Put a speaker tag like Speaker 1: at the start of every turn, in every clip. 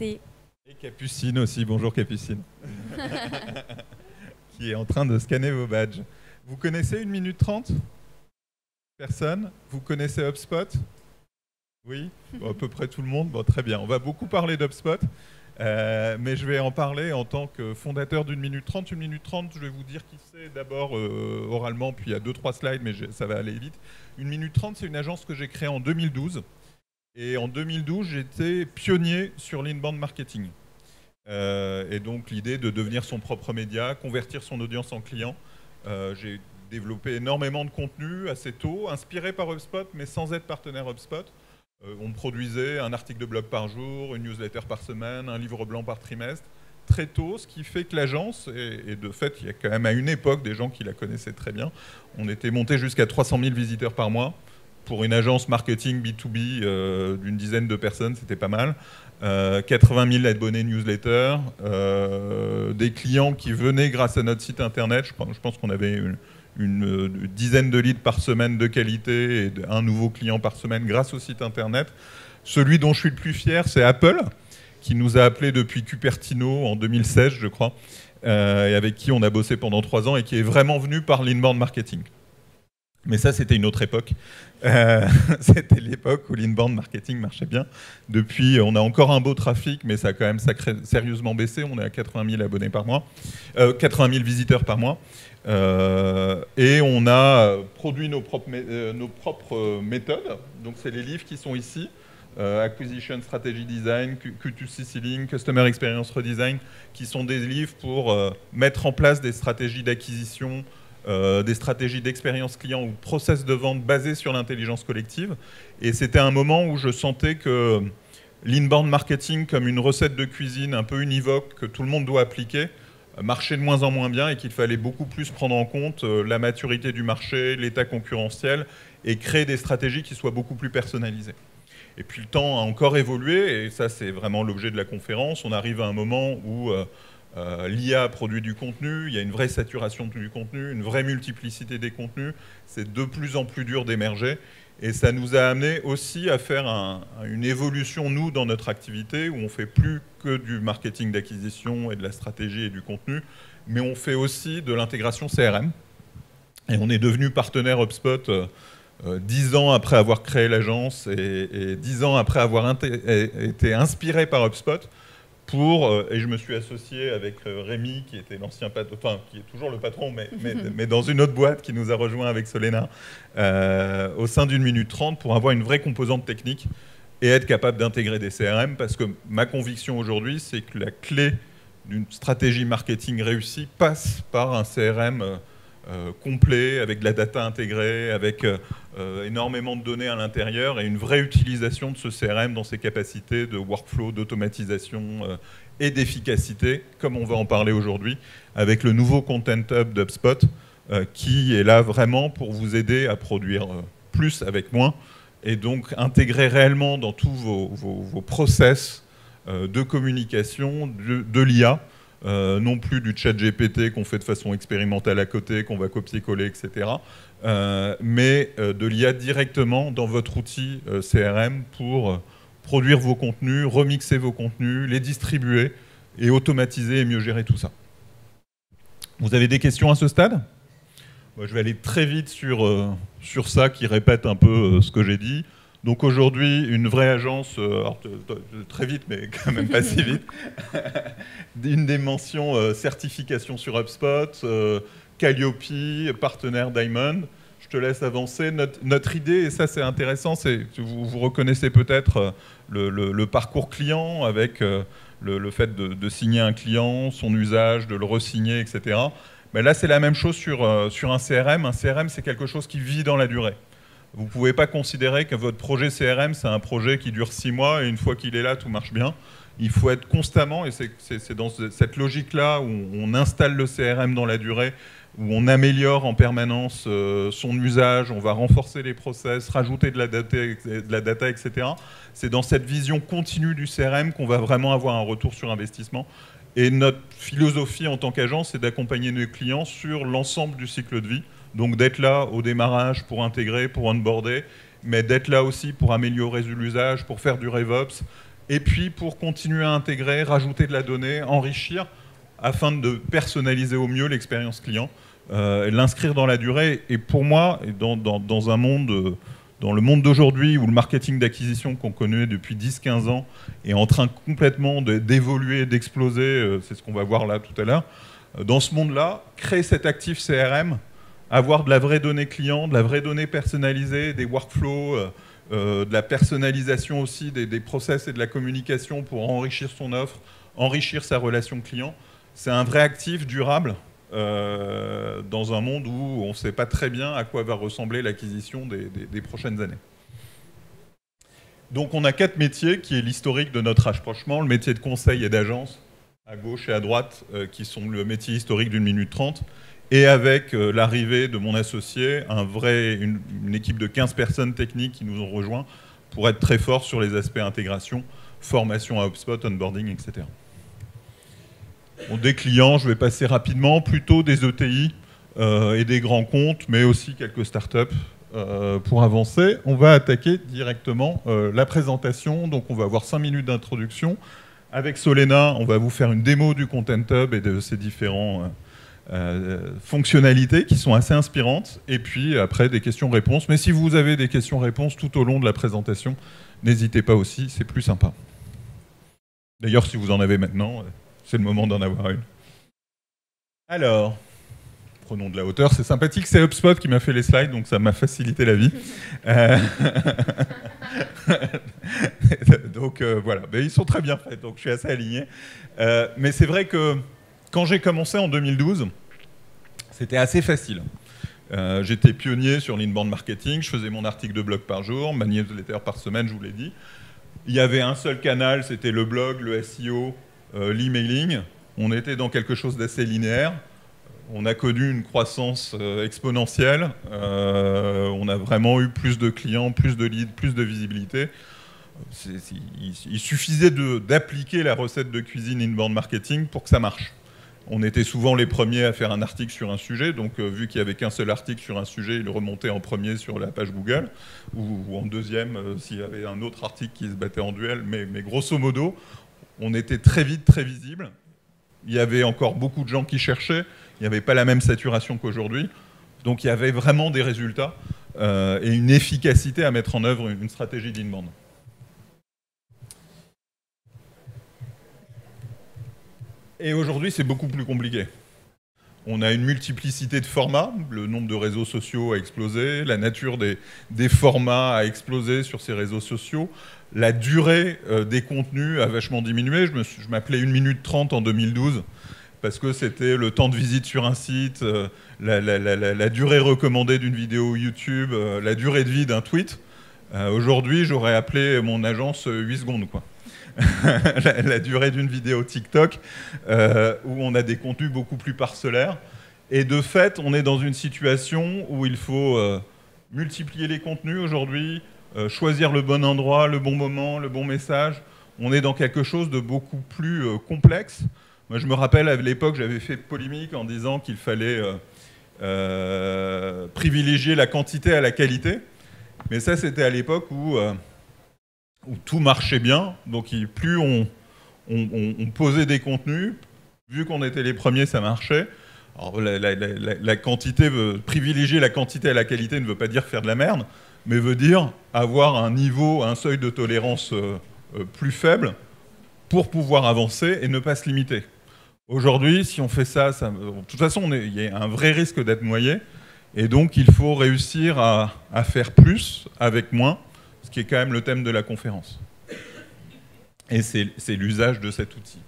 Speaker 1: présenter.
Speaker 2: Et Capucine aussi, bonjour Capucine, qui est en train de scanner vos badges. Vous connaissez 1 minute 30 ? Personne ? Vous connaissez HubSpot ? Oui ? Bon, à peu près tout le monde. Bon, très bien, on va beaucoup parler d'HubSpot, mais je vais en parler en tant que fondateur d'1 minute 30. 1 minute 30, je vais vous dire qui c'est d'abord oralement, puis il y a 2-3 slides, mais ça va aller vite. 1 minute 30, c'est une agence que j'ai créée en 2012. Et en 2012, j'étais pionnier sur l'inbound marketing. Et donc l'idée de devenir son propre média, convertir son audience en client. J'ai développé énormément de contenu assez tôt, inspiré par HubSpot, mais sans être partenaire HubSpot. On produisait un article de blog par jour, une newsletter par semaine, un livre blanc par trimestre, très tôt, ce qui fait que l'agence, et de fait, il y a quand même à une époque des gens qui la connaissaient très bien, on était monté jusqu'à 300 000 visiteurs par mois. Pour une agence marketing B2B d'une dizaine de personnes, c'était pas mal. 80 000 abonnés newsletter, des clients qui venaient grâce à notre site internet. Je pense qu'on avait une dizaine de leads par semaine de qualité et un nouveau client par semaine grâce au site internet. Celui dont je suis le plus fier, c'est Apple, qui nous a appelés depuis Cupertino en 2016, je crois, et avec qui on a bossé pendant 3 ans et qui est vraiment venu par l'inbound marketing. Mais ça, c'était une autre époque. C'était l'époque où l'inbound marketing marchait bien. Depuis, on a encore un beau trafic, mais ça a quand même sérieusement baissé. On est à 80 000 abonnés par mois, 80 000 visiteurs par mois. Et on a produit nos propres méthodes. Donc, c'est les livres qui sont ici. Acquisition Strategy Design, Q2C Selling, Customer Experience Redesign, qui sont des livres pour mettre en place des stratégies d'acquisition, des stratégies d'expérience client ou process de vente basés sur l'intelligence collective. Et c'était un moment où je sentais que l'inbound marketing, comme une recette de cuisine un peu univoque que tout le monde doit appliquer, marchait de moins en moins bien et qu'il fallait beaucoup plus prendre en compte la maturité du marché, l'état concurrentiel et créer des stratégies qui soient beaucoup plus personnalisées. Et puis le temps a encore évolué et ça c'est vraiment l'objet de la conférence. On arrive à un moment où l'IA produit du contenu, il y a une vraie saturation du contenu, une vraie multiplicité des contenus, c'est de plus en plus dur d'émerger et ça nous a amené aussi à faire une évolution, nous, dans notre activité où on ne fait plus que du marketing d'acquisition et de la stratégie et du contenu, mais on fait aussi de l'intégration CRM et on est devenu partenaire HubSpot 10 ans après avoir créé l'agence et 10 ans après avoir été inspiré par HubSpot. Et je me suis associé avec Rémi, qui était l'ancien patron, enfin, qui est toujours le patron, mais dans une autre boîte qui nous a rejoint avec Solena, au sein d'1 minute 30, pour avoir une vraie composante technique et être capable d'intégrer des CRM, parce que ma conviction aujourd'hui, c'est que la clé d'une stratégie marketing réussie passe par un CRM complet, avec de la data intégrée, avec énormément de données à l'intérieur et une vraie utilisation de ce CRM dans ses capacités de workflow, d'automatisation et d'efficacité, comme on va en parler aujourd'hui, avec le nouveau Content Hub d'HubSpot, qui est là vraiment pour vous aider à produire plus avec moins, et donc intégrer réellement dans tous vos process de communication de l'IA, non plus du chat GPT qu'on fait de façon expérimentale à côté, qu'on va copier-coller, etc., mais de l'IA directement dans votre outil CRM pour produire vos contenus, remixer vos contenus, les distribuer et automatiser et mieux gérer tout ça. Vous avez des questions à ce stade ? Moi, je vais aller très vite sur ça qui répète un peu ce que j'ai dit. Donc aujourd'hui, une vraie agence, alors, très vite, mais quand même pas si vite, une des mentions certification sur HubSpot, Calliope, partenaire Diamond. Je te laisse avancer. Notre idée, et ça c'est intéressant, c'est vous reconnaissez peut-être le parcours client avec le fait de signer un client, son usage, de le re-signer, etc. Mais là, c'est la même chose sur un CRM. Un CRM, c'est quelque chose qui vit dans la durée. Vous ne pouvez pas considérer que votre projet CRM, c'est un projet qui dure 6 mois et une fois qu'il est là, tout marche bien. Il faut être constamment, et c'est dans cette logique-là où on installe le CRM dans la durée, où on améliore en permanence son usage, on va renforcer les process, rajouter de la data, etc. C'est dans cette vision continue du CRM qu'on va vraiment avoir un retour sur investissement. Et notre philosophie en tant qu'agence, c'est d'accompagner nos clients sur l'ensemble du cycle de vie. Donc d'être là au démarrage pour intégrer, pour onboarder, mais d'être là aussi pour améliorer l'usage, pour faire du RevOps et puis pour continuer à intégrer, rajouter de la donnée, enrichir, afin de personnaliser au mieux l'expérience client, l'inscrire dans la durée. Et pour moi, dans un monde, dans le monde d'aujourd'hui où le marketing d'acquisition qu'on connaît depuis 10-15 ans est en train complètement d'évoluer, d'exploser, c'est ce qu'on va voir là tout à l'heure, dans ce monde-là, créer cet actif CRM, avoir de la vraie donnée client, de la vraie donnée personnalisée, des workflows, de la personnalisation aussi des process et de la communication pour enrichir son offre, enrichir sa relation client, c'est un vrai actif durable dans un monde où on ne sait pas très bien à quoi va ressembler l'acquisition des prochaines années. Donc on a 4 métiers qui est l'historique de notre rapprochement, le métier de conseil et d'agence, à gauche et à droite, qui sont le métier historique d'une minute 30, et avec l'arrivée de mon associé, une équipe de 15 personnes techniques qui nous ont rejoints pour être très forts sur les aspects intégration, formation à HubSpot, onboarding, etc. Bon, des clients, je vais passer rapidement, plutôt des ETI et des grands comptes, mais aussi quelques startups pour avancer. On va attaquer directement la présentation, donc on va avoir 5 minutes d'introduction. Avec Solena, on va vous faire une démo du Content Hub et de ses différents fonctionnalités qui sont assez inspirantes, et puis après des questions-réponses. Mais si vous avez des questions-réponses tout au long de la présentation, n'hésitez pas aussi, c'est plus sympa. D'ailleurs, si vous en avez maintenant, c'est le moment d'en avoir une. Alors, prenons de la hauteur, c'est sympathique, c'est HubSpot qui m'a fait les slides, donc ça m'a facilité la vie. Donc voilà, mais ils sont très bien faits, donc je suis assez aligné. Mais c'est vrai que quand j'ai commencé en 2012, c'était assez facile. J'étais pionnier sur l'inbound marketing, je faisais mon article de blog par jour, ma newsletter par semaine, je vous l'ai dit. Il y avait un seul canal, c'était le blog, le SEO, l'emailing. On était dans quelque chose d'assez linéaire. On a connu une croissance exponentielle. On a vraiment eu plus de clients, plus de leads, plus de visibilité. Il suffisait d'appliquer la recette de cuisine inbound marketing pour que ça marche. On était souvent les premiers à faire un article sur un sujet, donc vu qu'il n'y avait qu'un seul article sur un sujet, il remontait en premier sur la page Google, ou en deuxième s'il y avait un autre article qui se battait en duel, mais grosso modo, on était très vite très visible. Il y avait encore beaucoup de gens qui cherchaient, il n'y avait pas la même saturation qu'aujourd'hui, donc il y avait vraiment des résultats et une efficacité à mettre en œuvre une stratégie d'inbound. Et aujourd'hui, c'est beaucoup plus compliqué. On a une multiplicité de formats, le nombre de réseaux sociaux a explosé, la nature des formats a explosé sur ces réseaux sociaux, la durée des contenus a vachement diminué. Je m'appelais 1 minute 30 en 2012, parce que c'était le temps de visite sur un site, la durée recommandée d'une vidéo YouTube, la durée de vie d'un tweet. Aujourd'hui, j'aurais appelé mon agence 8 secondes, quoi. la durée d'une vidéo TikTok, où on a des contenus beaucoup plus parcellaires. Et de fait, on est dans une situation où il faut multiplier les contenus aujourd'hui, choisir le bon endroit, le bon moment, le bon message. On est dans quelque chose de beaucoup plus complexe. Moi, je me rappelle, à l'époque, j'avais fait polémique en disant qu'il fallait privilégier la quantité à la qualité. Mais ça, c'était à l'époque où tout marchait bien. Donc, plus on posait des contenus, vu qu'on était les premiers, ça marchait. Alors, la quantité, privilégier la quantité à la qualité ne veut pas dire faire de la merde, mais veut dire avoir un niveau, un seuil de tolérance plus faible pour pouvoir avancer et ne pas se limiter. Aujourd'hui, si on fait ça, de toute façon, il y a un vrai risque d'être noyé, et donc il faut réussir à faire plus avec moins, ce qui est quand même le thème de la conférence. Et c'est l'usage de cet outil.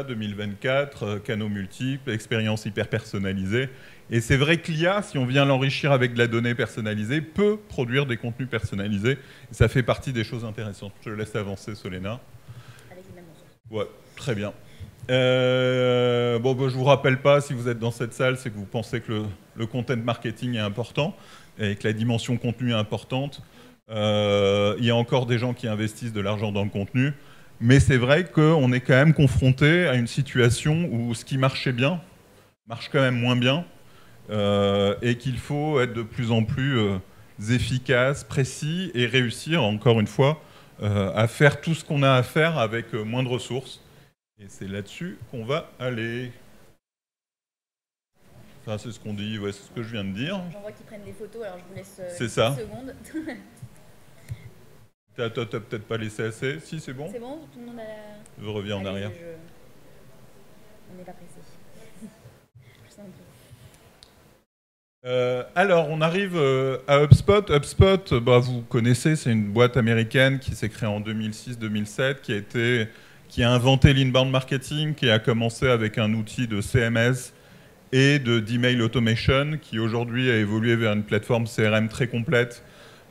Speaker 2: 2024, canaux multiples, expérience hyper personnalisée. Et c'est vrai que l'IA, si on vient l'enrichir avec de la donnée personnalisée, peut produire des contenus personnalisés. Et ça fait partie des choses intéressantes. Je laisse avancer, Solena. Ouais, très bien. Je ne vous rappelle pas, si vous êtes dans cette salle, c'est que vous pensez que le content marketing est important et que la dimension contenu est importante. Il y a encore des gens qui investissent de l'argent dans le contenu. Mais c'est vrai qu'on est quand même confronté à une situation où ce qui marchait bien marche quand même moins bien et qu'il faut être de plus en plus efficaces, précis, et réussir, encore une fois, à faire tout ce qu'on a à faire avec moins de ressources. Et c'est là-dessus qu'on va aller. Enfin, c'est ce qu'on dit, ouais, c'est ce que je viens de dire.
Speaker 1: J'en vois qu'ils prennent des photos, alors je vous laisse
Speaker 2: c'est ça.
Speaker 1: 10 secondes.
Speaker 2: T'as peut-être pas laissé assez. Si, c'est bon.
Speaker 1: C'est bon, tout le monde a...
Speaker 2: Je reviens en arrière.
Speaker 1: On n'est pas pressé.
Speaker 2: Alors, on arrive à HubSpot. HubSpot, bah, vous connaissez, c'est une boîte américaine qui s'est créée en 2006-2007, qui a inventé l'inbound marketing, qui a commencé avec un outil de CMS et d'email automation, qui aujourd'hui a évolué vers une plateforme CRM très complète,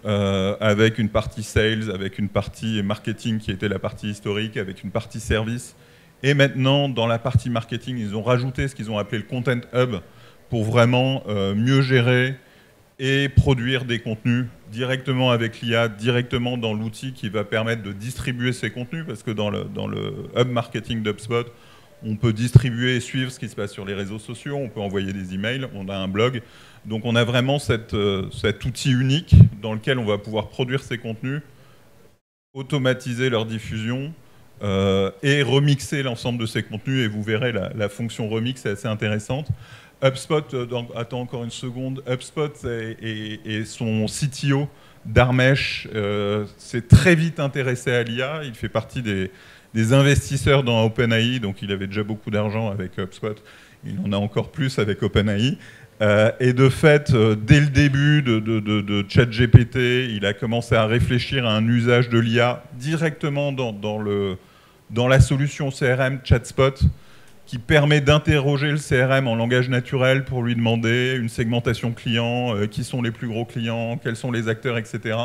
Speaker 2: avec une partie sales, avec une partie marketing qui était la partie historique, avec une partie service. Et maintenant, dans la partie marketing, ils ont rajouté ce qu'ils ont appelé le Content Hub pour vraiment mieux gérer et produire des contenus directement avec l'IA, directement dans l'outil qui va permettre de distribuer ces contenus, parce que dans le Hub Marketing d'HubSpot, on peut distribuer et suivre ce qui se passe sur les réseaux sociaux, on peut envoyer des emails, on a un blog. Donc on a vraiment cet outil unique dans lequel on va pouvoir produire ces contenus, automatiser leur diffusion et remixer l'ensemble de ces contenus. Et vous verrez, la fonction remix est assez intéressante. HubSpot, attends encore une seconde, HubSpot et son CTO, Dharmesh, s'est très vite intéressé à l'IA. Il fait partie des investisseurs dans OpenAI, donc il avait déjà beaucoup d'argent avec HubSpot. Il en a encore plus avec OpenAI. Et de fait, dès le début de ChatGPT, il a commencé à réfléchir à un usage de l'IA directement dans la solution CRM ChatSpot, qui permet d'interroger le CRM en langage naturel pour lui demander une segmentation client, qui sont les plus gros clients, quels sont les acteurs, etc.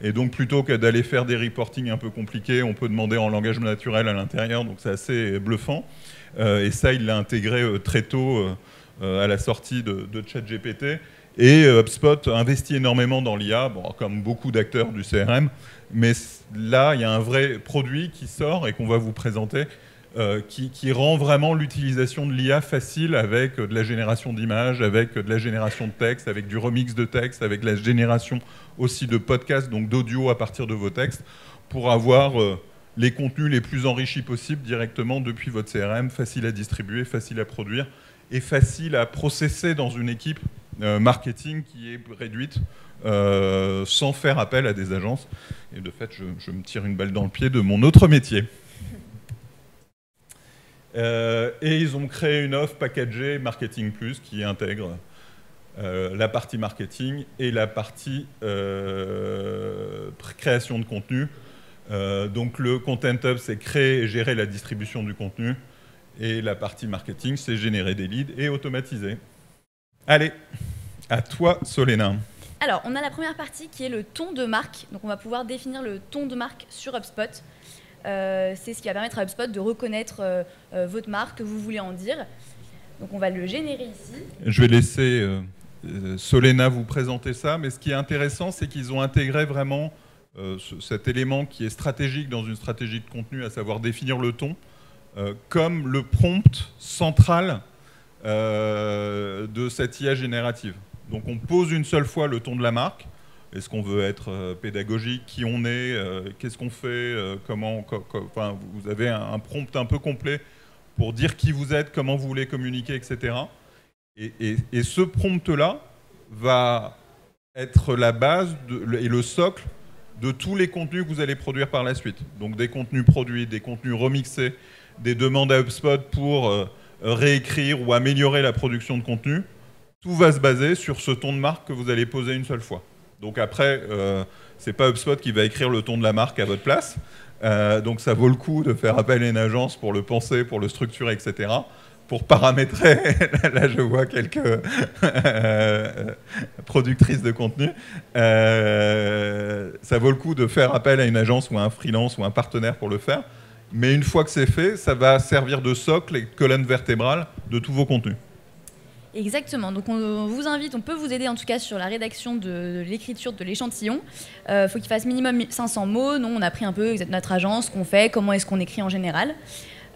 Speaker 2: Et donc plutôt que d'aller faire des reportings un peu compliqués, on peut demander en langage naturel à l'intérieur, donc c'est assez bluffant. Et ça, il l'a intégré très tôt à la sortie de ChatGPT. Et HubSpot investit énormément dans l'IA, bon, comme beaucoup d'acteurs du CRM, mais là, il y a un vrai produit qui sort et qu'on va vous présenter, qui rend vraiment l'utilisation de l'IA facile, avec de la génération d'images, avec de la génération de texte, avec du remix de texte, avec la génération aussi de podcasts, donc d'audio à partir de vos textes, pour avoir les contenus les plus enrichis possibles directement depuis votre CRM, facile à distribuer, facile à produire et facile à processer dans une équipe marketing qui est réduite, sans faire appel à des agences. Et de fait, je me tire une balle dans le pied de mon autre métier. Et ils ont créé une offre packagée Marketing Plus qui intègre la partie marketing et la partie création de contenu. Donc le Content Hub, c'est créer et gérer la distribution du contenu. Et la partie marketing, c'est générer des leads et automatiser. Allez, à toi, Solena.
Speaker 1: Alors, on a la première partie qui est le ton de marque. Donc on va pouvoir définir le ton de marque sur HubSpot. C'est ce qui va permettre à HubSpot de reconnaître votre marque, que vous voulez en dire. Donc on va le générer ici.
Speaker 2: Je vais laisser Solena vous présenter ça, mais ce qui est intéressant, c'est qu'ils ont intégré vraiment cet élément qui est stratégique dans une stratégie de contenu, à savoir définir le ton, comme le prompt central de cette IA générative. Donc on pose une seule fois le ton de la marque. Est-ce qu'on veut être pédagogique, qui on est, qu'est-ce qu'on fait, enfin, vous avez un prompt un peu complet pour dire qui vous êtes, comment vous voulez communiquer, etc. Et ce prompt-là va être la base et le socle de tous les contenus que vous allez produire par la suite. Donc des contenus produits, des contenus remixés, des demandes à HubSpot pour réécrire ou améliorer la production de contenu. Tout va se baser sur ce ton de marque que vous allez poser une seule fois. Donc après, c'est pas HubSpot qui va écrire le ton de la marque à votre place. Donc ça vaut le coup de faire appel à une agence pour le penser, pour le structurer, etc. Pour paramétrer, là je vois quelques productrices de contenu, ça vaut le coup de faire appel à une agence ou à un freelance ou un partenaire pour le faire. Mais une fois que c'est fait, ça va servir de socle et de colonne vertébrale de tous vos contenus.
Speaker 1: Exactement, donc on vous invite, on peut vous aider en tout cas sur la rédaction de l'écriture de l'échantillon. Il faut qu'il fasse minimum 500 mots. Nous, on a pris un peu notre agence, ce qu'on fait, comment est-ce qu'on écrit en général.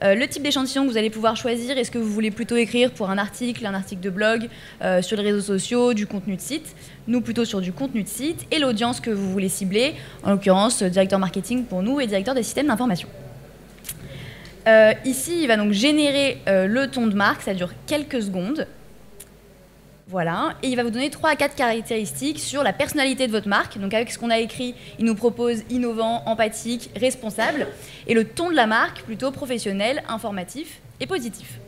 Speaker 1: Le type d'échantillon que vous allez pouvoir choisir, est-ce que vous voulez plutôt écrire pour un article de blog, sur les réseaux sociaux, du contenu de site, nous plutôt sur du contenu de site, et l'audience que vous voulez cibler, en l'occurrence directeur marketing pour nous et directeur des systèmes d'information. Ici, il va donc générer le ton de marque, ça dure quelques secondes. Voilà, et il va vous donner 3 à 4 caractéristiques sur la personnalité de votre marque. Donc avec ce qu'on a écrit, il nous propose innovant, empathique, responsable, et le ton de la marque plutôt professionnel, informatif et positif.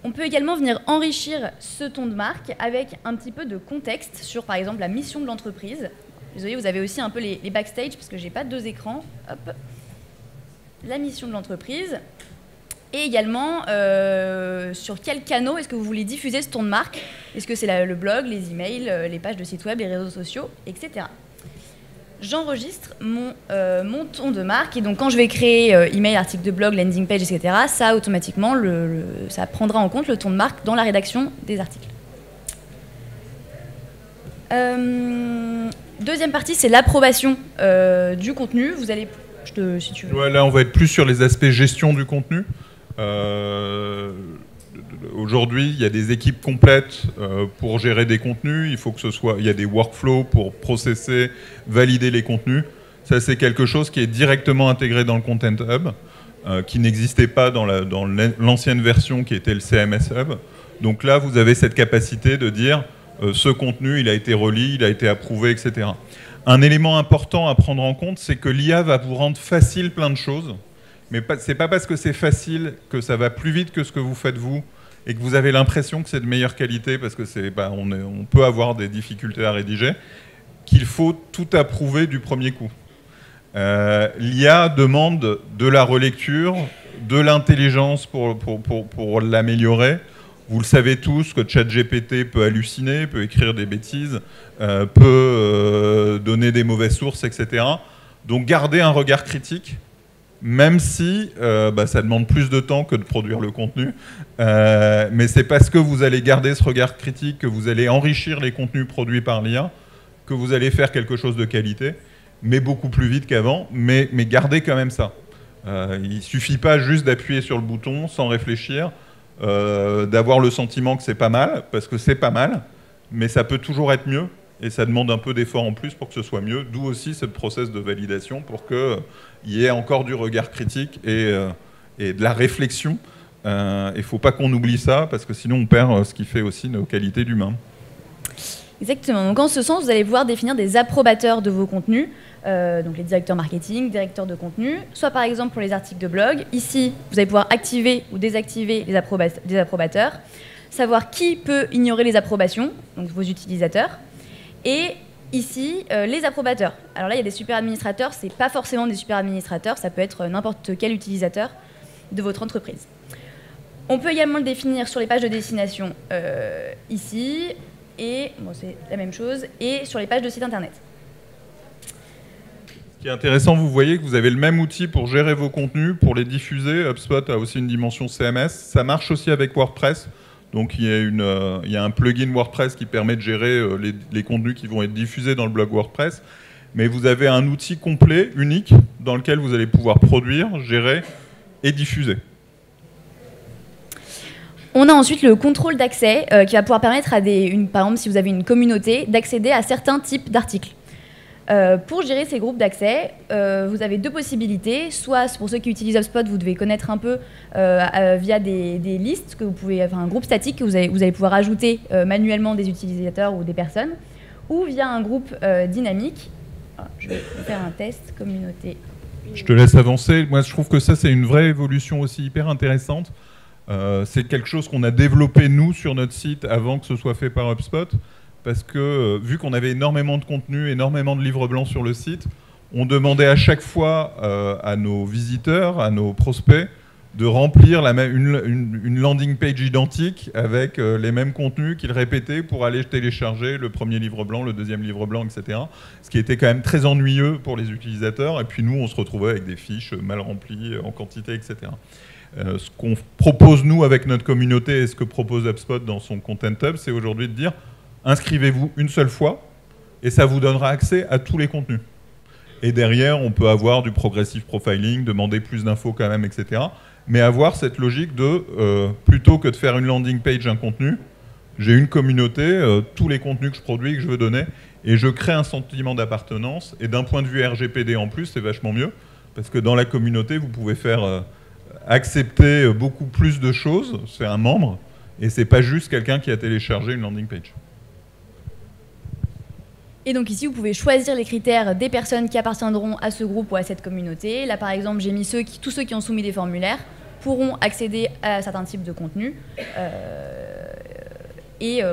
Speaker 1: On peut également venir enrichir ce ton de marque avec un petit peu de contexte sur par exemple la mission de l'entreprise. Désolée, vous avez aussi un peu les backstage parce que j'ai pas 2 écrans. Hop. La mission de l'entreprise. Et également, sur quels canaux est-ce que vous voulez diffuser ce ton de marque? Est-ce que c'est le blog, les emails, les pages de site web, les réseaux sociaux, etc. J'enregistre mon ton de marque. Et donc, quand je vais créer email, article de blog, landing page, etc., ça, automatiquement, ça prendra en compte le ton de marque dans la rédaction des articles. Deuxième partie, c'est l'approbation du contenu. Vous allez... si tu veux.
Speaker 2: Ouais, là, on va être plus sur les aspects gestion du contenu. Aujourd'hui, il y a des équipes complètes pour gérer des contenus. Il y a des workflows pour processer, valider les contenus. Ça, c'est quelque chose qui est directement intégré dans le Content Hub, qui n'existait pas dans l'ancienne version qui était le CMS Hub. Donc là, vous avez cette capacité de dire ce contenu, il a été relis, il a été approuvé, etc. Un élément important à prendre en compte, c'est que l'IA va vous rendre facile plein de choses. Mais ce n'est pas parce que c'est facile que ça va plus vite que ce que vous faites vous et que vous avez l'impression que c'est de meilleure qualité parce que on peut avoir des difficultés à rédiger, qu'il faut tout approuver du premier coup. L'IA demande de la relecture, de l'intelligence pour l'améliorer. Vous le savez tous que ChatGPT peut halluciner, peut écrire des bêtises, peut donner des mauvaises sources, etc. Donc gardez un regard critique. Même si ça demande plus de temps que de produire le contenu. Mais c'est parce que vous allez garder ce regard critique, que vous allez enrichir les contenus produits par l'IA, que vous allez faire quelque chose de qualité, mais beaucoup plus vite qu'avant. Mais gardez quand même ça. Il ne suffit pas juste d'appuyer sur le bouton sans réfléchir, d'avoir le sentiment que c'est pas mal, parce que c'est pas mal, mais ça peut toujours être mieux. Et ça demande un peu d'effort en plus pour que ce soit mieux, d'où aussi ce process de validation pour qu'il y ait encore du regard critique et de la réflexion. Il ne faut pas qu'on oublie ça, parce que sinon on perd ce qui fait aussi nos qualités d'humain.
Speaker 1: Exactement. Donc en ce sens, vous allez pouvoir définir des approbateurs de vos contenus, donc les directeurs marketing, directeurs de contenu, soit par exemple pour les articles de blog. Ici, vous allez pouvoir activer ou désactiver les approbateurs, savoir qui peut ignorer les approbations, donc vos utilisateurs. Et ici, les approbateurs. Alors là, il y a des super administrateurs, ce n'est pas forcément des super administrateurs, ça peut être n'importe quel utilisateur de votre entreprise. On peut également le définir sur les pages de destination ici, et bon, c'est la même chose, et sur les pages de site internet.
Speaker 2: Ce qui est intéressant, vous voyez que vous avez le même outil pour gérer vos contenus, pour les diffuser. HubSpot a aussi une dimension CMS. Ça marche aussi avec WordPress. Donc il y a un plugin WordPress qui permet de gérer les contenus qui vont être diffusés dans le blog WordPress. Mais vous avez un outil complet, unique, dans lequel vous allez pouvoir produire, gérer et diffuser.
Speaker 1: On a ensuite le contrôle d'accès qui va pouvoir permettre à par exemple, si vous avez une communauté, d'accéder à certains types d'articles. Pour gérer ces groupes d'accès, vous avez 2 possibilités. Soit, pour ceux qui utilisent HubSpot, vous devez connaître un peu via des listes, un groupe statique que vous allez pouvoir ajouter manuellement des utilisateurs ou des personnes, ou via un groupe dynamique. Je vais faire un test, communauté.
Speaker 2: Je te laisse avancer. Moi, je trouve que ça, c'est une vraie évolution aussi hyper intéressante. C'est quelque chose qu'on a développé, nous, sur notre site, avant que ce soit fait par HubSpot. Parce que, vu qu'on avait énormément de contenu, énormément de livres blancs sur le site, on demandait à chaque fois à nos visiteurs, à nos prospects, de remplir une landing page identique avec les mêmes contenus qu'ils répétaient pour aller télécharger le premier livre blanc, le deuxième livre blanc, etc. Ce qui était quand même très ennuyeux pour les utilisateurs. Et puis nous, on se retrouvait avec des fiches mal remplies en quantité, etc. Ce qu'on propose, nous, avec notre communauté, et ce que propose HubSpot dans son Content Hub, c'est aujourd'hui de dire inscrivez-vous une seule fois et ça vous donnera accès à tous les contenus. Et derrière, on peut avoir du progressive profiling, demander plus d'infos quand même, etc. Mais avoir cette logique de, plutôt que de faire une landing page, un contenu, j'ai une communauté, tous les contenus que je produis, que je veux donner, et je crée un sentiment d'appartenance. Et d'un point de vue RGPD en plus, c'est vachement mieux, parce que dans la communauté, vous pouvez faire accepter beaucoup plus de choses, c'est un membre, et c'est pas juste quelqu'un qui a téléchargé une landing page.
Speaker 1: Et donc ici, vous pouvez choisir les critères des personnes qui appartiendront à ce groupe ou à cette communauté. Là, par exemple, j'ai mis tous ceux qui ont soumis des formulaires pourront accéder à certains types de contenus.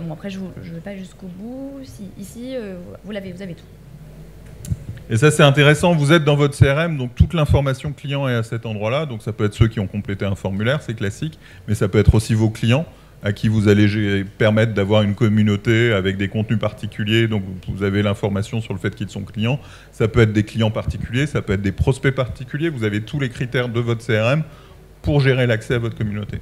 Speaker 1: Bon, après, je ne vais pas jusqu'au bout. Ici, vous avez tout.
Speaker 2: Et ça, c'est intéressant. Vous êtes dans votre CRM, donc toute l'information client est à cet endroit-là. Donc ça peut être ceux qui ont complété un formulaire, c'est classique, mais ça peut être aussi vos clients, à qui vous allez permettre d'avoir une communauté avec des contenus particuliers, donc vous avez l'information sur le fait qu'ils sont clients. Ça peut être des clients particuliers, ça peut être des prospects particuliers, vous avez tous les critères de votre CRM pour gérer l'accès à votre communauté.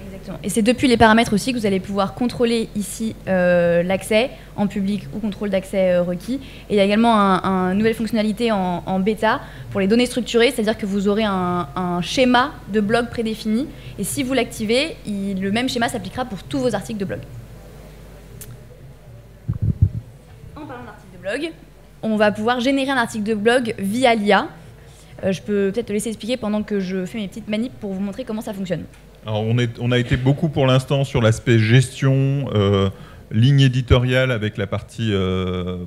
Speaker 1: Exactement. Et c'est depuis les paramètres aussi que vous allez pouvoir contrôler ici l'accès en public ou contrôle d'accès requis. Et il y a également une nouvelle fonctionnalité en bêta pour les données structurées, c'est-à-dire que vous aurez un schéma de blog prédéfini. Et si vous l'activez, le même schéma s'appliquera pour tous vos articles de blog. En parlant d'articles de blog, on va pouvoir générer un article de blog via l'IA. Je peux peut-être te laisser expliquer pendant que je fais mes petites manips pour vous montrer comment ça fonctionne.
Speaker 2: Alors on a été beaucoup pour l'instant sur l'aspect gestion, ligne éditoriale avec la partie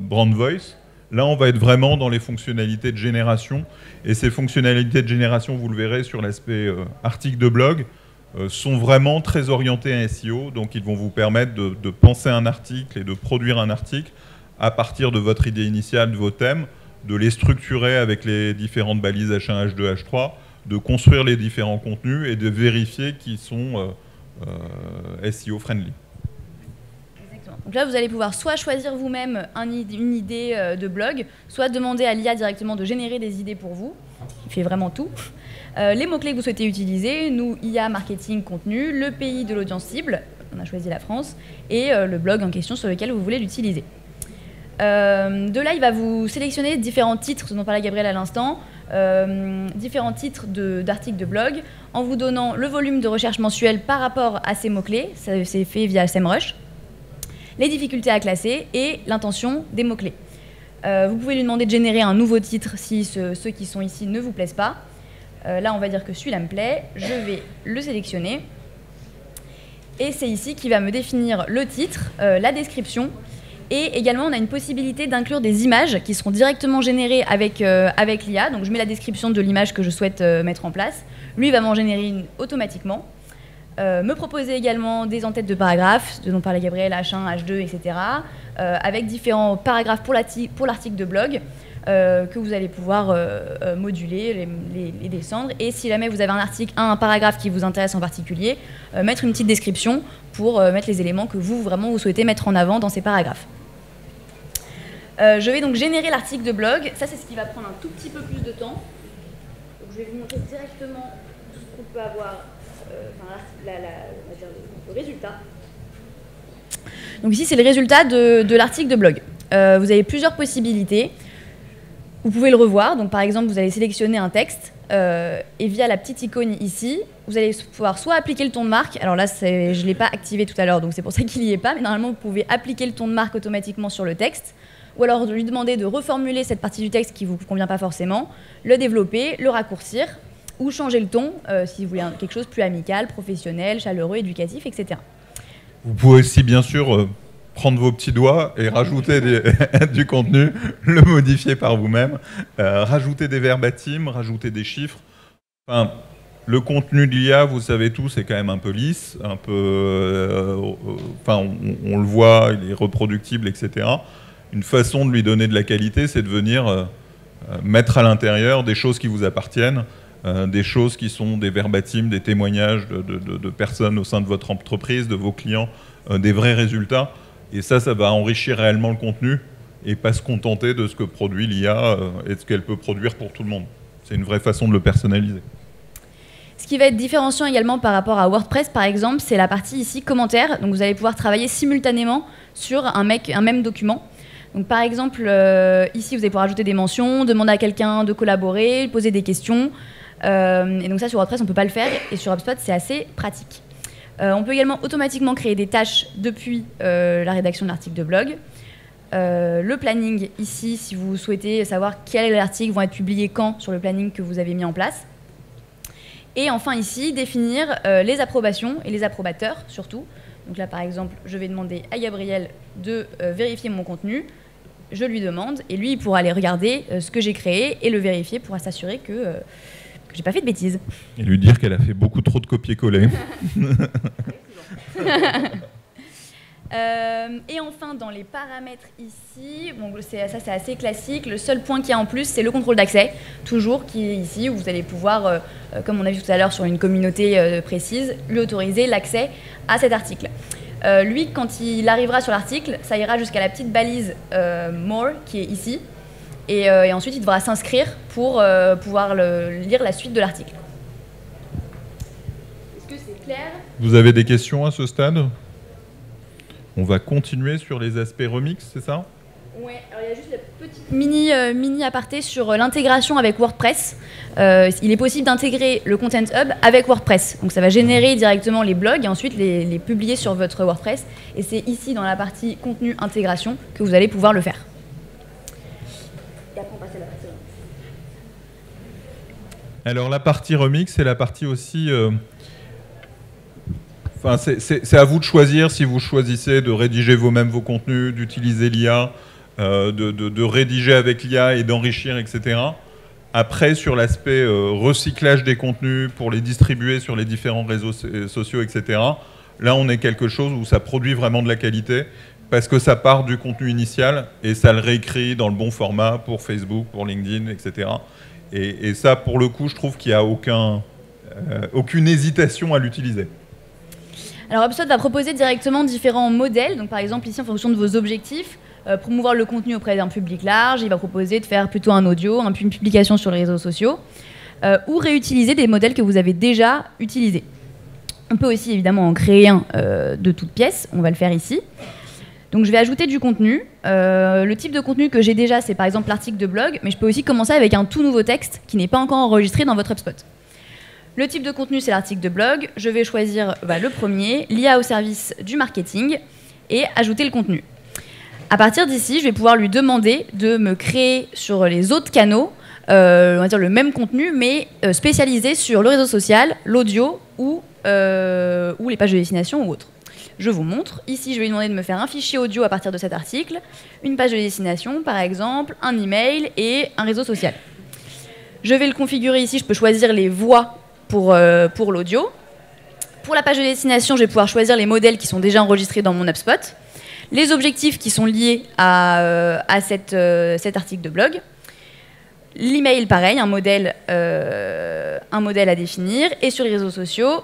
Speaker 2: brand voice. Là, on va être vraiment dans les fonctionnalités de génération. Et ces fonctionnalités de génération, vous le verrez sur l'aspect article de blog, sont vraiment très orientés à SEO. Donc, ils vont vous permettre de penser un article et de produire un article à partir de votre idée initiale, de vos thèmes, de les structurer avec les différentes balises H1, H2, H3, de construire les différents contenus et de vérifier qu'ils sont SEO friendly.
Speaker 1: Donc là, vous allez pouvoir soit choisir vous-même une idée de blog, soit demander à l'IA directement de générer des idées pour vous. Il fait vraiment tout. Les mots-clés que vous souhaitez utiliser, nous, IA, marketing, contenu, le pays de l'audience cible, on a choisi la France, et le blog en question sur lequel vous voulez l'utiliser. De là, il va vous sélectionner différents titres, ce dont parlait Gabriel à l'instant, différents titres d'articles de blog, en vous donnant le volume de recherche mensuel par rapport à ces mots-clés. Ça, c'est fait via SEMrush. Les difficultés à classer et l'intention des mots-clés. Vous pouvez lui demander de générer un nouveau titre si ceux qui sont ici ne vous plaisent pas. Là, on va dire que celui-là me plaît. Je vais le sélectionner. Et c'est ici qu'il va me définir le titre, la description. Et également, on a une possibilité d'inclure des images qui seront directement générées avec l'IA. Donc, je mets la description de l'image que je souhaite mettre en place. Lui, il va m'en générer une automatiquement. Me proposer également des en-têtes de paragraphes, dont parlait Gabriel, H1, H2, etc. Avec différents paragraphes pour l'article de blog que vous allez pouvoir moduler, les descendre. Et si jamais vous avez un paragraphe qui vous intéresse en particulier, mettre une petite description pour mettre les éléments que vous souhaitez mettre en avant dans ces paragraphes. Je vais donc générer l'article de blog. Ça, c'est ce qui va prendre un tout petit peu plus de temps. Donc, je vais vous montrer directement tout ce qu'on peut avoir. Le résultat. Donc ici, c'est le résultat de l'article de blog. Vous avez plusieurs possibilités. Vous pouvez le revoir. Donc par exemple, vous allez sélectionner un texte et via la petite icône ici, vous allez pouvoir soit appliquer le ton de marque. Alors là, je ne l'ai pas activé tout à l'heure, donc c'est pour ça qu'il n'y est pas. Mais normalement, vous pouvez appliquer le ton de marque automatiquement sur le texte. Ou alors lui demander de reformuler cette partie du texte qui ne vous convient pas forcément, le développer, le raccourcir, ou changer le ton si vous voulez quelque chose de plus amical, professionnel, chaleureux, éducatif, etc.
Speaker 2: Vous pouvez aussi bien sûr prendre vos petits doigts et rajouter du contenu, le modifier par vous-même, rajouter des verbatims, rajouter des chiffres. Enfin, le contenu de l'IA, vous savez tous, c'est quand même un peu lisse, un peu, enfin, on le voit, il est reproductible, etc. Une façon de lui donner de la qualité, c'est de venir mettre à l'intérieur des choses qui vous appartiennent, des choses qui sont des verbatims, des témoignages de personnes au sein de votre entreprise, de vos clients, des vrais résultats. Et ça va enrichir réellement le contenu et pas se contenter de ce que produit l'IA et de ce qu'elle peut produire pour tout le monde. C'est une vraie façon de le personnaliser.
Speaker 1: Ce qui va être différenciant également par rapport à WordPress, par exemple, c'est la partie ici commentaires. Donc vous allez pouvoir travailler simultanément sur un même document. Donc par exemple, ici vous allez pouvoir ajouter des mentions, demander à quelqu'un de collaborer, poser des questions. Et donc ça sur WordPress on ne peut pas le faire et sur HubSpot c'est assez pratique. On peut également automatiquement créer des tâches depuis la rédaction de l'article de blog. Le planning ici, si vous souhaitez savoir quels articles vont être publiés quand sur le planning que vous avez mis en place. Et enfin ici, définir les approbations et les approbateurs surtout. Donc là par exemple, je vais demander à Gabriel de vérifier mon contenu. Je lui demande et lui il pourra aller regarder ce que j'ai créé et le vérifier pour s'assurer que j'ai pas fait de bêtises.
Speaker 2: Et lui dire qu'elle a fait beaucoup trop de copier-coller.
Speaker 1: Et enfin, dans les paramètres ici, bon, ça c'est assez classique. Le seul point qu'il y a en plus, c'est le contrôle d'accès, toujours, qui est ici, où vous allez pouvoir, comme on a vu tout à l'heure sur une communauté précise, lui autoriser l'accès à cet article. Lui, quand il arrivera sur l'article, ça ira jusqu'à la petite balise More, qui est ici, et ensuite il devra s'inscrire pour pouvoir lire la suite de l'article. Est-ce que c'est clair?
Speaker 2: Vous avez des questions à ce stade? On va continuer sur les aspects remix, c'est ça?
Speaker 1: Ouais, alors il y a juste la petite mini aparté sur l'intégration avec WordPress. Il est possible d'intégrer le Content Hub avec WordPress. Donc ça va générer directement les blogs et ensuite les publier sur votre WordPress. Et c'est ici dans la partie contenu intégration que vous allez pouvoir le faire. Et après on passe à la partie remix.
Speaker 2: Alors la partie remix, c'est la partie aussi... Enfin, c'est à vous de choisir si vous choisissez de rédiger vous-même vos contenus, d'utiliser l'IA, de rédiger avec l'IA et d'enrichir, etc. Après, sur l'aspect recyclage des contenus pour les distribuer sur les différents réseaux sociaux, etc., là, on est quelque chose où ça produit vraiment de la qualité parce que ça part du contenu initial et ça le réécrit dans le bon format pour Facebook, pour LinkedIn, etc. Et ça, pour le coup, je trouve qu'il n'y a aucune hésitation à l'utiliser.
Speaker 1: Alors HubSpot va proposer directement différents modèles. Donc par exemple ici en fonction de vos objectifs, promouvoir le contenu auprès d'un public large, il va proposer de faire plutôt un audio, une publication sur les réseaux sociaux, ou réutiliser des modèles que vous avez déjà utilisés. On peut aussi évidemment en créer un de toutes pièces, on va le faire ici. Donc je vais ajouter du contenu. Le type de contenu que j'ai déjà, c'est par exemple l'article de blog, mais je peux aussi commencer avec un tout nouveau texte qui n'est pas encore enregistré dans votre HubSpot. Le type de contenu, c'est l'article de blog. Je vais choisir le premier, l'IA au service du marketing, et ajouter le contenu. À partir d'ici, je vais pouvoir lui demander de me créer sur les autres canaux, on va dire le même contenu, mais spécialisé sur le réseau social, l'audio ou les pages de destination ou autres. Je vous montre. Ici, je vais lui demander de me faire un fichier audio à partir de cet article, une page de destination, par exemple, un email et un réseau social. Je vais le configurer ici. Je peux choisir les voix pour l'audio. Pour la page de destination, je vais pouvoir choisir les modèles qui sont déjà enregistrés dans mon HubSpot, les objectifs qui sont liés à cet article de blog, l'email pareil, un modèle à définir, et sur les réseaux sociaux,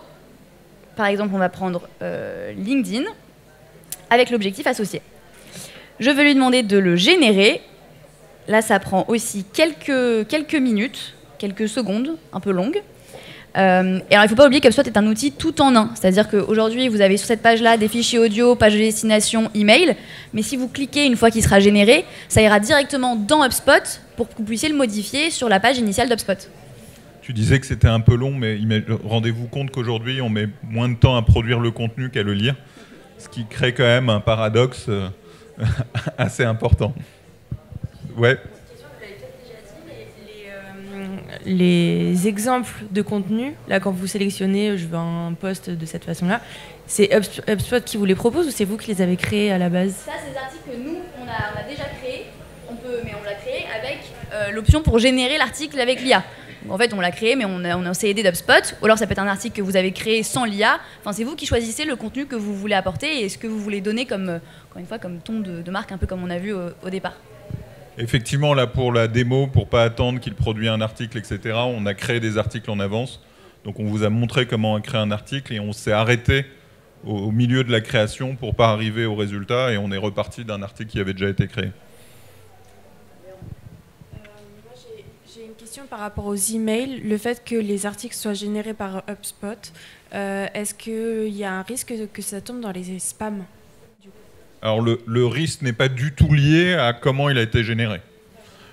Speaker 1: par exemple, on va prendre LinkedIn avec l'objectif associé. Je vais lui demander de le générer. Là, ça prend aussi quelques minutes, quelques secondes, un peu longues. Et alors, il ne faut pas oublier qu'HubSpot est un outil tout en un. C'est-à-dire qu'aujourd'hui, vous avez sur cette page-là des fichiers audio, page de destination, email. Mais si vous cliquez une fois qu'il sera généré, ça ira directement dans HubSpot pour que vous puissiez le modifier sur la page initiale d'HubSpot.
Speaker 2: Tu disais que c'était un peu long, mais rendez-vous compte qu'aujourd'hui, on met moins de temps à produire le contenu qu'à le lire, ce qui crée quand même un paradoxe assez important. Ouais.
Speaker 3: Les exemples de contenu, là quand vous sélectionnez, je veux un post de cette façon-là, c'est HubSpot qui vous les propose ou c'est vous qui les avez créés à la base?
Speaker 1: Ça, c'est des articles que nous, on a déjà créés, mais on l'a créé avec l'option pour générer l'article avec l'IA. En fait, on l'a créé, mais on s'est aidé d'HubSpot. Ou alors, ça peut être un article que vous avez créé sans l'IA. Enfin, c'est vous qui choisissez le contenu que vous voulez apporter et ce que vous voulez donner comme, encore une fois, comme ton de marque, un peu comme on a vu au départ.
Speaker 2: Effectivement, là, pour la démo, pour pas attendre qu'il produise un article, etc., on a créé des articles en avance. Donc, on vous a montré comment créer un article et on s'est arrêté au milieu de la création pour pas arriver au résultat et on est reparti d'un article qui avait déjà été créé.
Speaker 4: J'ai une question par rapport aux emails. Le fait que les articles soient générés par HubSpot, est-ce qu'il y a un risque que ça tombe dans les spams?
Speaker 2: Alors le risque n'est pas du tout lié à comment il a été généré.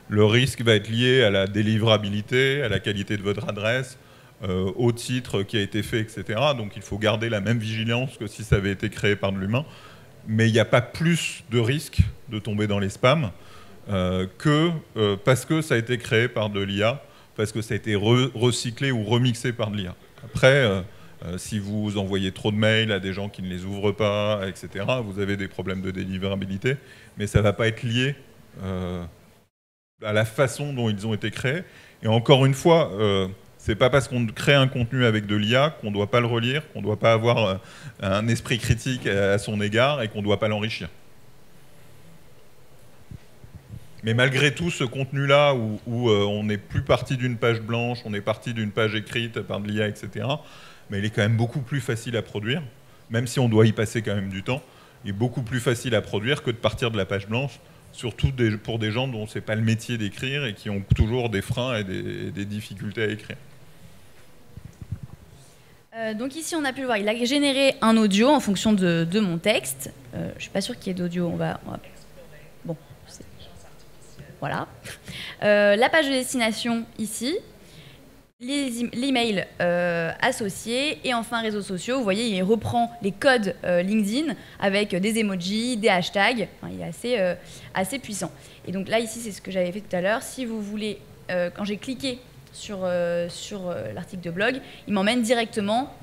Speaker 2: Le risque va être lié à la délivrabilité, à la qualité de votre adresse, au titre qui a été fait, etc. Donc il faut garder la même vigilance que si ça avait été créé par de l'humain. Mais il n'y a pas plus de risque de tomber dans les spams parce que ça a été créé par de l'IA, parce que ça a été recyclé ou remixé par de l'IA. Après, si vous envoyez trop de mails à des gens qui ne les ouvrent pas, etc., vous avez des problèmes de délivrabilité, mais ça ne va pas être lié à la façon dont ils ont été créés. Et encore une fois, c'est pas parce qu'on crée un contenu avec de l'IA qu'on ne doit pas le relire, qu'on ne doit pas avoir un esprit critique à son égard et qu'on ne doit pas l'enrichir. Mais malgré tout, ce contenu-là, où on n'est plus parti d'une page blanche, on est parti d'une page écrite par de l'IA, etc., mais il est quand même beaucoup plus facile à produire, même si on doit y passer quand même du temps. Il est beaucoup plus facile à produire que de partir de la page blanche, surtout pour des gens dont ce n'est pas le métier d'écrire et qui ont toujours des freins et des difficultés à écrire.
Speaker 1: Donc ici, on a pu le voir, il a généré un audio en fonction de mon texte. Je ne suis pas sûre qu'il y ait d'audio, on va... Bon, voilà. La page de destination, ici. L'email associé. Et enfin, réseaux sociaux. Vous voyez, il reprend les codes LinkedIn avec des emojis, des hashtags. Enfin, il est assez puissant. Et donc là, ici, c'est ce que j'avais fait tout à l'heure. Si vous voulez, quand j'ai cliqué sur l'article de blog, il m'emmène directement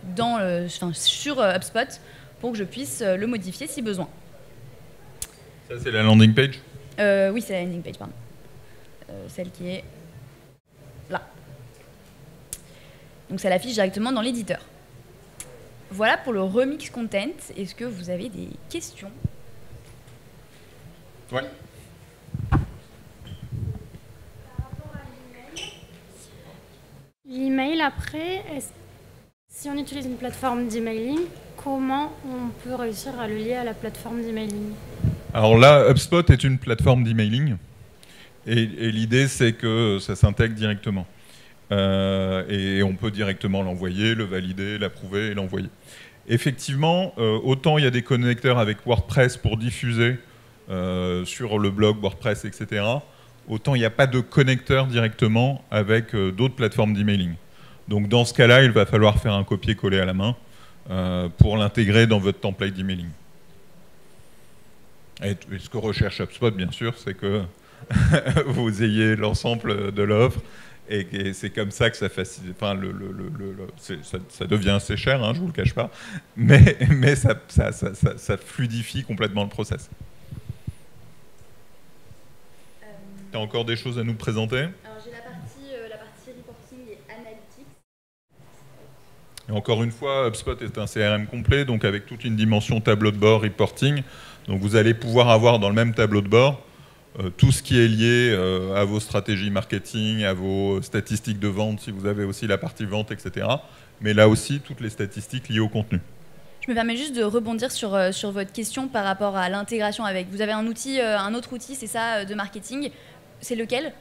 Speaker 1: sur HubSpot pour que je puisse le modifier si besoin.
Speaker 2: Ça, c'est la landing page ?
Speaker 1: Oui, c'est la landing page, pardon. Celle qui est là. Donc ça l'affiche directement dans l'éditeur. Voilà pour le remix content. Est-ce que vous avez des questions ?
Speaker 2: Ouais.
Speaker 5: L'email, après, si on utilise une plateforme d'emailing, comment on peut réussir à le lier à la plateforme d'emailing ?
Speaker 2: Alors là, HubSpot est une plateforme d'emailing et l'idée, c'est que ça s'intègre directement. Et on peut directement l'envoyer, le valider, l'approuver et l'envoyer. Effectivement, autant il y a des connecteurs avec WordPress pour diffuser sur le blog WordPress, etc., autant il n'y a pas de connecteur directement avec d'autres plateformes d'emailing. Donc dans ce cas-là, il va falloir faire un copier-coller à la main pour l'intégrer dans votre template d'emailing. Et ce que recherche HubSpot, bien sûr, c'est que vous ayez l'ensemble de l'offre. Et c'est comme ça que ça facilite. Enfin, ça devient assez cher, hein, je ne vous le cache pas, mais ça fluidifie complètement le process. Tu as encore des choses à nous présenter ?
Speaker 1: Alors j'ai la partie reporting et analytics.
Speaker 2: Et encore une fois, HubSpot est un CRM complet, donc avec toute une dimension tableau de bord, reporting. Donc vous allez pouvoir avoir dans le même tableau de bord tout ce qui est lié à vos stratégies marketing, à vos statistiques de vente, si vous avez aussi la partie vente, etc. Mais là aussi, toutes les statistiques liées au contenu.
Speaker 1: Je me permets juste de rebondir sur votre question par rapport à l'intégration avec. Vous avez un autre outil, c'est ça, de marketing. C'est lequel ?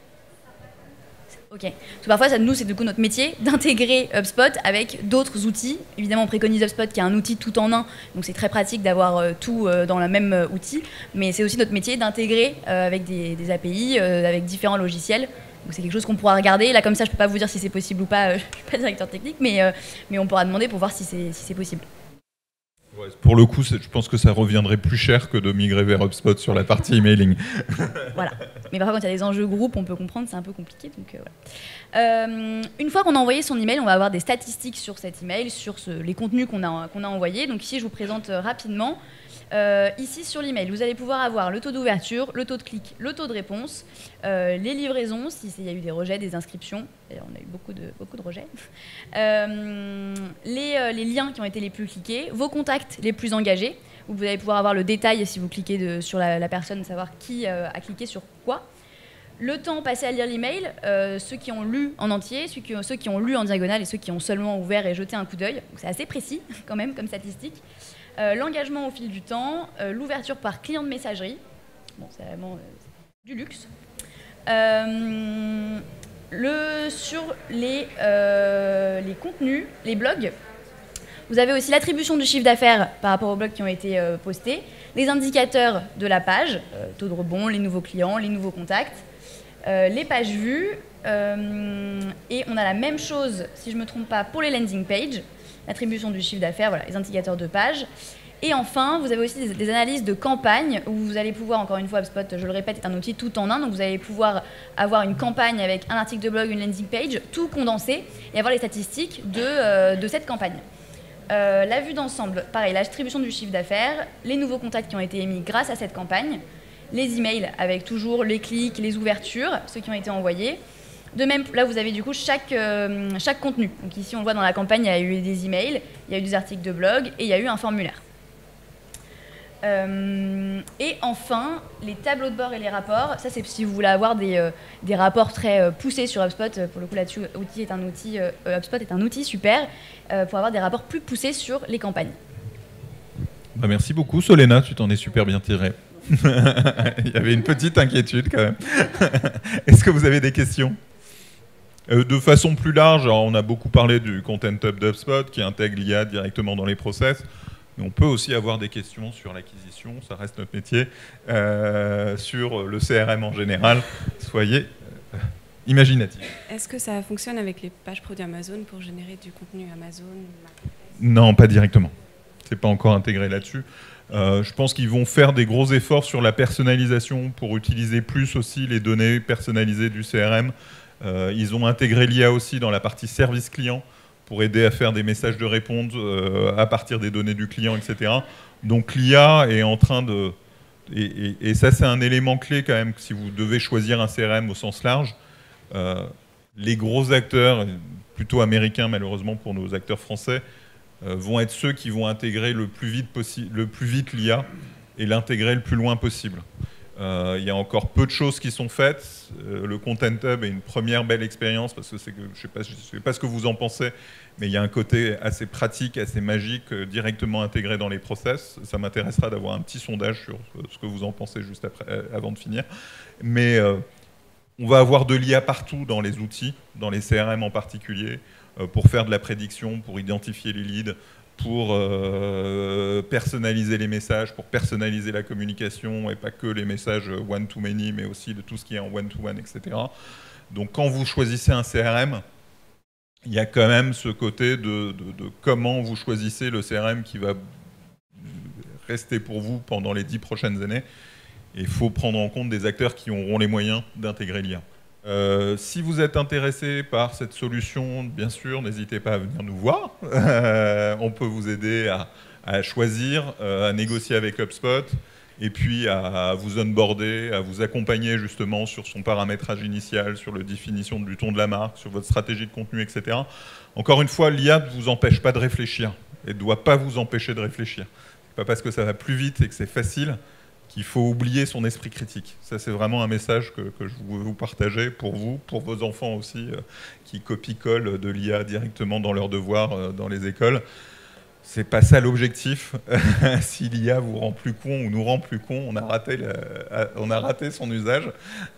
Speaker 1: Ok. Parce que parfois, nous, c'est du coup notre métier d'intégrer HubSpot avec d'autres outils. Évidemment, on préconise HubSpot qui est un outil tout en un, donc c'est très pratique d'avoir tout dans le même outil. Mais c'est aussi notre métier d'intégrer avec des API, avec différents logiciels. Donc c'est quelque chose qu'on pourra regarder. Là, comme ça, je ne peux pas vous dire si c'est possible ou pas. Je ne suis pas directeur technique, mais on pourra demander pour voir si c'est possible.
Speaker 2: Ouais, pour le coup, je pense que ça reviendrait plus cher que de migrer vers HubSpot sur la partie emailing.
Speaker 1: Voilà. Mais parfois, quand il y a des enjeux groupes, on peut comprendre, c'est un peu compliqué. Donc, voilà. Une fois qu'on a envoyé son email, on va avoir des statistiques sur cet email, sur les contenus qu'on a envoyés. Donc ici, je vous présente rapidement. Ici, sur l'email, vous allez pouvoir avoir le taux d'ouverture, le taux de clic, le taux de réponse, les livraisons, s'il y a eu des rejets, des inscriptions. D'ailleurs, on a eu beaucoup de rejets. Les liens qui ont été les plus cliqués, vos contacts les plus engagés. Vous allez pouvoir avoir le détail, si vous cliquez sur la personne, savoir qui a cliqué sur quoi. Le temps passé à lire l'email, ceux qui ont lu en entier, ceux qui ont lu en diagonale et ceux qui ont seulement ouvert et jeté un coup d'œil. C'est assez précis quand même comme statistique. L'engagement au fil du temps, l'ouverture par client de messagerie. Bon, c'est vraiment du luxe. Sur les contenus, les blogs. Vous avez aussi l'attribution du chiffre d'affaires par rapport aux blogs qui ont été postés, les indicateurs de la page, taux de rebond, les nouveaux clients, les nouveaux contacts, les pages vues, et on a la même chose, si je ne me trompe pas, pour les landing pages, l'attribution du chiffre d'affaires, voilà, les indicateurs de page. Et enfin, vous avez aussi des analyses de campagne où vous allez pouvoir, encore une fois, HubSpot, je le répète, est un outil tout en un. Donc vous allez pouvoir avoir une campagne avec un article de blog, une landing page, tout condensé et avoir les statistiques de cette campagne. La vue d'ensemble, pareil, l'attribution du chiffre d'affaires, les nouveaux contacts qui ont été émis grâce à cette campagne, les emails avec toujours les clics, les ouvertures, ceux qui ont été envoyés. De même, là, vous avez du coup chaque contenu. Donc ici, on voit dans la campagne, il y a eu des emails, il y a eu des articles de blog et il y a eu un formulaire. Et enfin, les tableaux de bord et les rapports, ça c'est si vous voulez avoir des rapports très poussés sur HubSpot. Pour le coup là-dessus, HubSpot est un outil super pour avoir des rapports plus poussés sur les campagnes.
Speaker 2: Bah merci beaucoup Solena, tu t'en es super bien tirée. Il y avait une petite inquiétude quand même. Est-ce que vous avez des questions ? De façon plus large, alors on a beaucoup parlé du Content Hub d'HubSpot qui intègre l'IA directement dans les process. Mais on peut aussi avoir des questions sur l'acquisition, ça reste notre métier, sur le CRM en général. Soyez imaginatifs.
Speaker 4: Est-ce que ça fonctionne avec les pages produits Amazon pour générer du contenu Amazon ?
Speaker 2: Non, pas directement. C'est pas encore intégré là-dessus. Je pense qu'ils vont faire des gros efforts sur la personnalisation pour utiliser plus aussi les données personnalisées du CRM. Ils ont intégré l'IA aussi dans la partie service client, pour aider à faire des messages de réponse à partir des données du client, etc. Donc l'IA est en train de... Et ça, c'est un élément clé quand même, si vous devez choisir un CRM au sens large. Les gros acteurs, plutôt américains malheureusement pour nos acteurs français, vont être ceux qui vont intégrer le plus vite l'IA et l'intégrer le plus loin possible. Il y a encore peu de choses qui sont faites. Le Content Hub est une première belle expérience parce que je ne sais pas ce que vous en pensez, mais il y a un côté assez pratique, assez magique, directement intégré dans les process. Ça m'intéressera d'avoir un petit sondage sur ce que vous en pensez juste avant de finir. Mais on va avoir de l'IA partout dans les outils, dans les CRM en particulier, pour faire de la prédiction, pour identifier les leads, pour personnaliser les messages, pour personnaliser la communication, et pas que les messages one-to-many, mais aussi de tout ce qui est en one-to-one, etc. Donc quand vous choisissez un CRM, il y a quand même ce côté de comment vous choisissez le CRM qui va rester pour vous pendant les 10 prochaines années. Et il faut prendre en compte des acteurs qui auront les moyens d'intégrer l'IA. Si vous êtes intéressé par cette solution, bien sûr, n'hésitez pas à venir nous voir. On peut vous aider à choisir, à négocier avec HubSpot, et puis à vous onboarder, à vous accompagner justement sur son paramétrage initial, sur la définition du ton de la marque, sur votre stratégie de contenu, etc. Encore une fois, l'IA ne vous empêche pas de réfléchir, et ne doit pas vous empêcher de réfléchir. C'est pas parce que ça va plus vite et que c'est facile qu'il faut oublier son esprit critique. Ça, c'est vraiment un message que je veux vous partager pour vous, pour vos enfants aussi, qui copient-collent de l'IA directement dans leurs devoirs dans les écoles. C'est pas ça l'objectif. Si l'IA vous rend plus con ou nous rend plus con, on a raté son usage.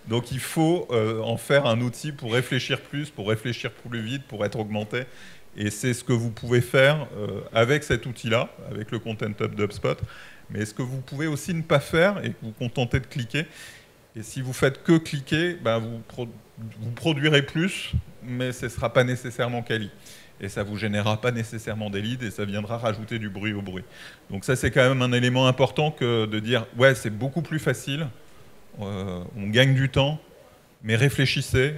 Speaker 2: Donc il faut en faire un outil pour réfléchir plus vite, pour être augmenté. Et c'est ce que vous pouvez faire avec cet outil-là, avec le Content Hub d'HubSpot. Mais ce que vous pouvez aussi ne pas faire et vous contenter de cliquer. Et si vous faites que cliquer, ben vous produirez plus, mais ce ne sera pas nécessairement quali. Et ça ne vous générera pas nécessairement des leads et ça viendra rajouter du bruit au bruit. Donc ça, c'est quand même un élément important que de dire « ouais, c'est beaucoup plus facile, on gagne du temps, mais réfléchissez,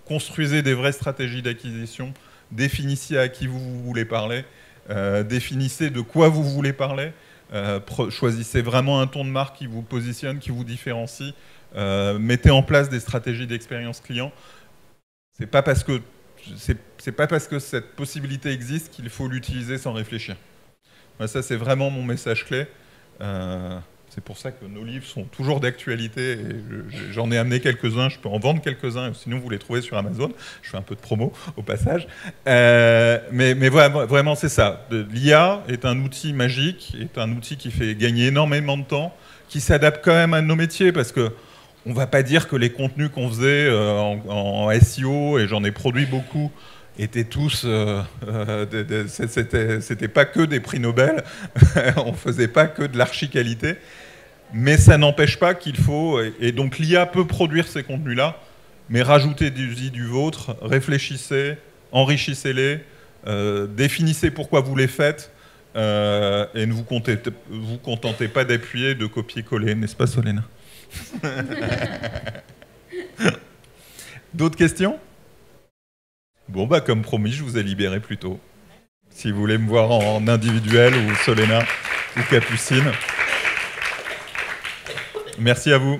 Speaker 2: construisez des vraies stratégies d'acquisition, définissez à qui vous voulez parler, définissez de quoi vous voulez parler, choisissez vraiment un ton de marque qui vous positionne, qui vous différencie, mettez en place des stratégies d'expérience client. C'est pas parce que cette possibilité existe qu'il faut l'utiliser sans réfléchir. Ça, c'est vraiment mon message clé. C'est pour ça que nos livres sont toujours d'actualité. J'en ai amené quelques-uns, je peux en vendre quelques-uns, sinon vous les trouvez sur Amazon. Je fais un peu de promo au passage. Mais vraiment, c'est ça. L'IA est un outil magique, est un outil qui fait gagner énormément de temps, qui s'adapte quand même à nos métiers, parce que on ne va pas dire que les contenus qu'on faisait en SEO, et j'en ai produit beaucoup, étaient tous... c'était pas que des prix Nobel, on faisait pas que de l'archi-qualité, mais ça n'empêche pas qu'il faut... Et donc l'IA peut produire ces contenus-là, mais rajoutez du vôtre, réfléchissez, enrichissez-les, définissez pourquoi vous les faites, et ne vous contentez pas d'appuyer, de copier-coller, n'est-ce pas Solène? D'autres questions? Bon, bah comme promis, je vous ai libéré plus tôt. Si vous voulez me voir en individuel, ou Solena, ou Capucine. Merci à vous.